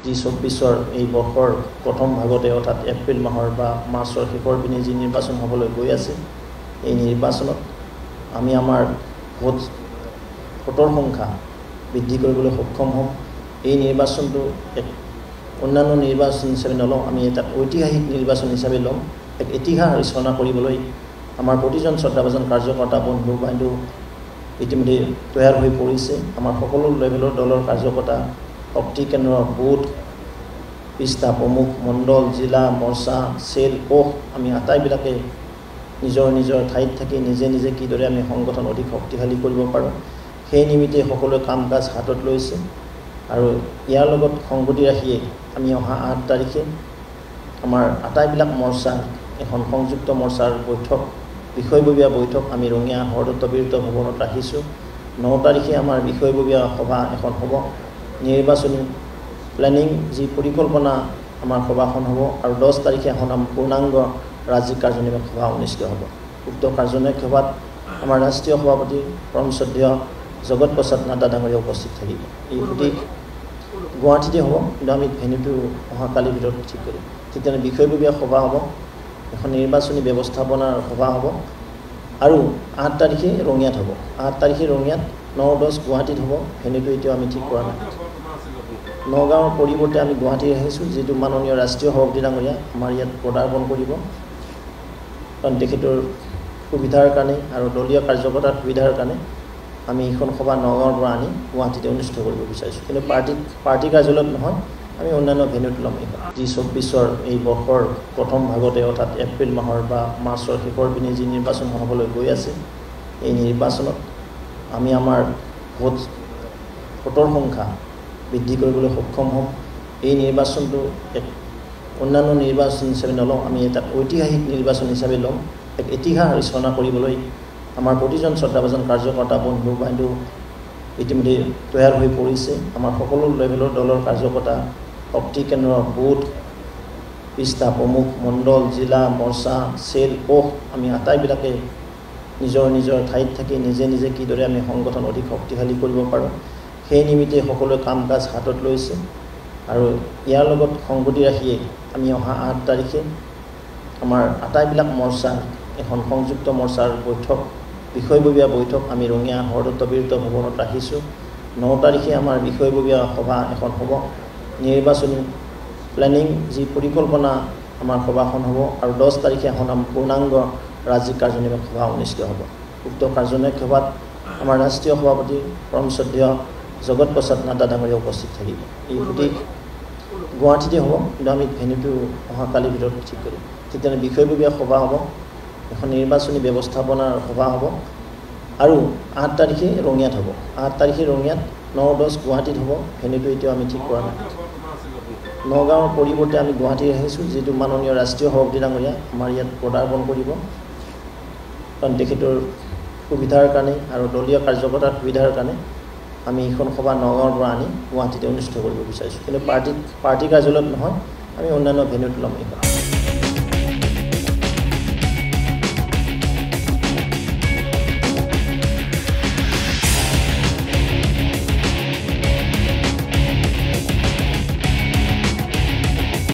যি ২৪-ৰ এই বৰ্ষৰ প্ৰথম ভাগতে অৰ্থাৎ এপ্ৰিল মাহৰ বা মাৰ্চৰ শেষৰ পিনে যি নিৰ্বাচন হ'বলৈ গৈ আছে, এই নিৰ্বাচনত আমি আমাৰ ভোটৰ সংখ্যা বৃদ্ধি কৰিবলৈ সক্ষম হ'ম। এই নিৰ্বাচনটো এক অন্যান্য নিৰ্বাচন হিচাপে নলওঁ, আমি এটা ঐতিহাসিক নিৰ্বাচন হিচাপে ল'ম। এক ইতিহাস ৰচনা কৰিবলৈ আমাৰ প্ৰতিজন শ্ৰদ্ধাভাজন কাৰ্যকৰ্তা বন্ধু বান্ধৱ ইতিমধ্যে তৈয়াৰ হৈ পৰিছে। আমাৰ সকলো লেভেলৰ দলৰ কাৰ্যকৰ্তা, শক্তি কেন্দ্ৰ, বুথ, পৃষ্ঠা প্ৰমুখ, মণ্ডল, জিলা, মৰ্চা, চেল, কোষ, আমি আটাইবিলাকে নিজৰ নিজৰ ঠাইত থাকি নিজে নিজে কিদৰে আমি সংগঠন অধিক শক্তিশালী কৰিব পাৰোঁ, সেই নিমিত্তে সকলোৱে কাম কাজ হাতত লৈছে। আৰু ইয়াৰ লগত সংগতি ৰাখিয়ে আমি অহা ৮ তাৰিখে আমাৰ আটাইবিলাক মৰ্চা এখন সংযুক্ত মৰ্চাৰ বৈঠক, বিষয়ববীয়া বৈঠক আমি ৰঙিয়া হৰদত্ত বীৰত্ব ভৱনত ৰাখিছোঁ। ৯ তাৰিখে আমাৰ বিষয়ববীয়া সভা এখন হ'ব। নিৰ্বাচনী প্লেনিং যি পৰিকল্পনা আমাৰ সভাখন হ'ব। আৰু 10 তাৰিখে এখন পূৰ্ণাংগ ৰাজ্যিক কাৰ্যনিৰ্বাহক সভা অনুষ্ঠিত হ'ব। উক্ত কাৰ্যনিৰ্বাহক সভাত আমাৰ ৰাষ্ট্ৰীয় সভাপতি পৰম শ্ৰদ্ধেয় জগত প্ৰসাদ নাড্ডা ডাঙৰীয়া উপস্থিত থাকিব। এই গোটেই গুৱাহাটীতে হ'ব, কিন্তু আমি ভেন্যুটো অহাকালিৰ ভিতৰত ঠিক কৰিম। ঠিক তেনে বিষয়ববীয়া সভা হ'ব, এখন নিৰ্বাচনী ব্যৱস্থাপনাৰ সভা হ'ব। আৰু ৮ তাৰিখে ৰঙিয়াত হ'ব। ৮ তাৰিখে ৰঙিয়াত, ৯-১০ গুৱাহাটীত হ'ব। ভেন্যুটো এতিয়াও আমি ঠিক কৰা নাই। নগাঁৱৰ পৰিৱৰ্তে আমি গুৱাহাটী আহিছোঁ, যিটো মাননীয় ৰাষ্ট্ৰীয় সভাপতি ডাঙৰীয়া আমাৰ ইয়াত পদাৰ্পণ কৰিব। কাৰণ তেখেতৰ সুবিধাৰ কাৰণে আৰু দলীয় কাৰ্যকৰ্তাৰ সুবিধাৰ কাৰণে আমি এইখন সভা নগাঁৱৰ পৰা আনি গুৱাহাটীতে অনুষ্ঠিত কৰিব বিচাৰিছোঁ। কিন্তু পাৰ্টি কাৰ্যালয়ত নহয়, আমি অন্যান্য ভেন্যুত ল'ম। এইখন যি ২৪-ৰ এই বৰ্ষৰ প্ৰথম ভাগতে অৰ্থাৎ এপ্ৰিল মাহৰ বা মাৰ্চৰ শেষৰ পিনে যি নিৰ্বাচন হ'বলৈ গৈ আছে, এই নিৰ্বাচনত আমি আমাৰ ভোটৰ সংখ্যা বৃদ্ধি কৰিবলৈ সক্ষম হ'ম। এই নিৰ্বাচনটো এক অন্যান্য নিৰ্বাচন হিচাপে নলওঁ, আমি এটা ঐতিহাসিক নিৰ্বাচন হিচাপে ল'ম। এক ইতিহাস ৰচনা কৰিবলৈ আমাৰ প্ৰতিজন শ্ৰদ্ধাভাজন কাৰ্যকৰ্তা বন্ধু বান্ধৱ ইতিমধ্যে তৈয়াৰ হৈ পৰিছে। আমাৰ সকলো লেভেলৰ দলৰ কাৰ্যকৰ্তা, শক্তি কেন্দ্ৰ, বুথ, পৃষ্ঠা প্ৰমুখ, মণ্ডল, জিলা, মৰ্চা, চেল, কোষ, আমি আটাইবিলাকে নিজৰ নিজৰ ঠাইত থাকি নিজে নিজে কিদৰে আমি সংগঠন অধিক শক্তিশালী কৰিব পাৰোঁ, সেই নিমিত্তে সকলোৱে কাম কাজ হাতত লৈছে। আৰু ইয়াৰ লগত সংগতি ৰাখিয়ে আমি অহা ৮ তাৰিখে আমাৰ আটাইবিলাক মৰ্চা এখন সংযুক্ত মৰ্চাৰ বৈঠক, বিষয়ববীয়া বৈঠক আমি ৰঙিয়া হৰদত্ত বীৰত্ব ভৱনত ৰাখিছোঁ। ৯ তাৰিখে আমাৰ বিষয়ববীয়া সভা এখন হ'ব। নিৰ্বাচনী প্লেনিং যি পৰিকল্পনা আমাৰ সভাখন হ'ব। আৰু 10 তাৰিখে এখন পূৰ্ণাংগ ৰাজ্যিক কাৰ্যনিৰ্বাহক সভা অনুষ্ঠিত হ'ব। উক্ত কাৰ্যনিৰ্বাহক সভাত আমাৰ ৰাষ্ট্ৰীয় সভাপতি পৰম শ্ৰদ্ধেয় জগত প্ৰসাদ নাড্ডা ডাঙৰীয়া উপস্থিত থাকিব। এই গোটেই গুৱাহাটীতে হ'ব, কিন্তু আমি ভেন্যুটো অহাকালিৰ ভিতৰত ঠিক কৰিম। ঠিক তেনে বিষয়ববীয়া সভা হ'ব, এখন নিৰ্বাচনী ব্যৱস্থাপনাৰ সভা হ'ব। আৰু ৮ তাৰিখে ৰঙিয়াত হ'ব। ৮ তাৰিখে ৰঙিয়াত, ৯-১০ গুৱাহাটীত হ'ব। ভেন্যুটো এতিয়াও আমি ঠিক কৰা নাই। নগাঁৱৰ পৰিৱৰ্তে আমি গুৱাহাটী আহিছোঁ, যিটো মাননীয় ৰাষ্ট্ৰীয় সভাপতি ডাঙৰীয়া আমাৰ ইয়াত পদাৰ্পণ কৰিব। কাৰণ তেখেতৰ সুবিধাৰ কাৰণে আৰু দলীয় কাৰ্যকৰ্তাৰ সুবিধাৰ কাৰণে আমি এইখন সভা নগাঁৱৰ পৰা আনি গুৱাহাটীতে অনুষ্ঠিত কৰিব বিচাৰিছোঁ। কিন্তু পাৰ্টি কাৰ্যালয়ত নহয়, আমি অন্যান্য ভেন্যুত ল'ম। এইখন